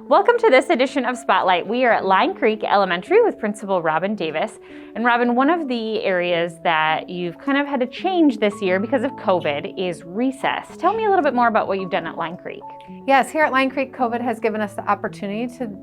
Welcome to this edition of Spotlight. We are at Line Creek Elementary with Principal Robin Davis. And Robin, one of the areas that you've kind of had to change this year because of COVID is recess. Tell me a little bit more about what you've done at Line Creek. Yes, here at Line Creek, COVID has given us the opportunity to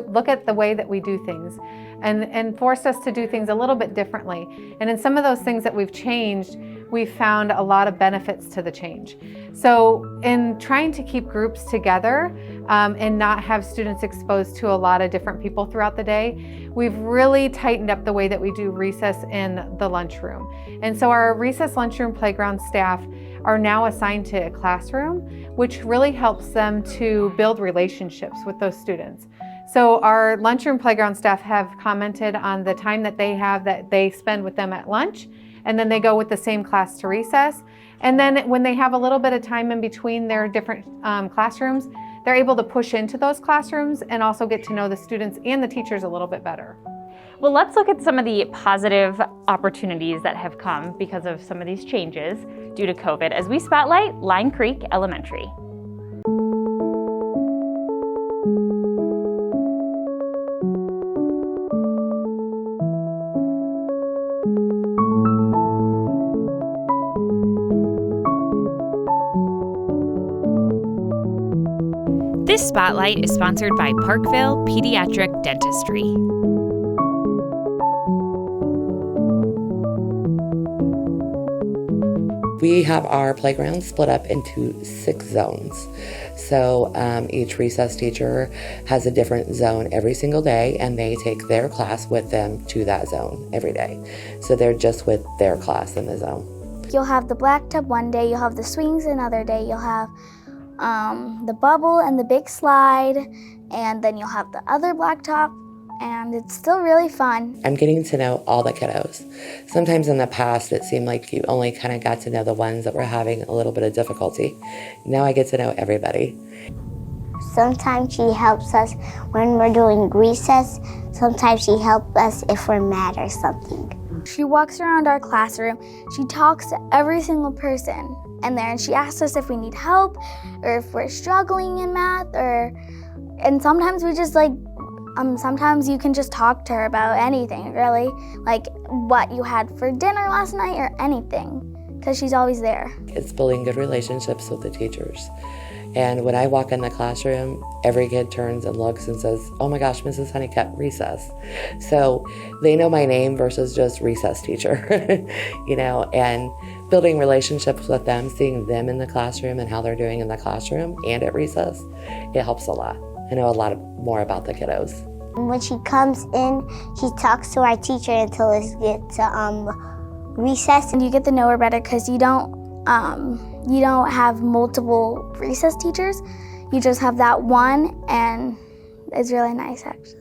look at the way that we do things and forced us to do things a little bit differently. And in some of those things that we've changed, we've found a lot of benefits to the change. So in trying to keep groups together and not have students exposed to a lot of different people throughout the day, we've really tightened up the way that we do recess in the lunchroom. And so our recess lunchroom playground staff are now assigned to a classroom, which really helps them to build relationships with those students. So our lunchroom playground staff have commented on the time that they have that they spend with them at lunch, and then they go with the same class to recess. And then when they have a little bit of time in between their different classrooms, they're able to push into those classrooms and also get to know the students and the teachers a little bit better. Well, let's look at some of the positive opportunities that have come because of some of these changes due to COVID as we spotlight Line Creek Elementary. This spotlight is sponsored by Parkville Pediatric Dentistry. We have our playground split up into 6 zones. So each recess teacher has a different zone every single day, and they take their class with them to that zone every day. So they're just with their class in the zone. You'll have the black tub one day, you'll have the swings another day, you'll have the bubble and the big slide, and then you'll have the other blacktop, and it's still really fun. I'm getting to know all the kiddos. Sometimes in the past it seemed like you only kind of got to know the ones that were having a little bit of difficulty. Now I get to know everybody. Sometimes she helps us when we're doing recess. Sometimes she helps us if we're mad or something. She walks around our classroom, she talks to every single person in there, and she asks us if we need help or if we're struggling in math, and sometimes we just sometimes you can just talk to her about anything, really, like what you had for dinner last night or anything, because she's always there. It's building good relationships with the teachers. And when I walk in the classroom, every kid turns and looks and says, "Oh my gosh, Mrs. Honeycutt, recess." So they know my name versus just recess teacher, and building relationships with them, seeing them in the classroom and how they're doing in the classroom and at recess, it helps a lot. I know a lot more about the kiddos. When she comes in, she talks to our teacher until it gets to recess. And you get to know her better because you don't have multiple recess teachers. You just have that one, and it's really nice, actually.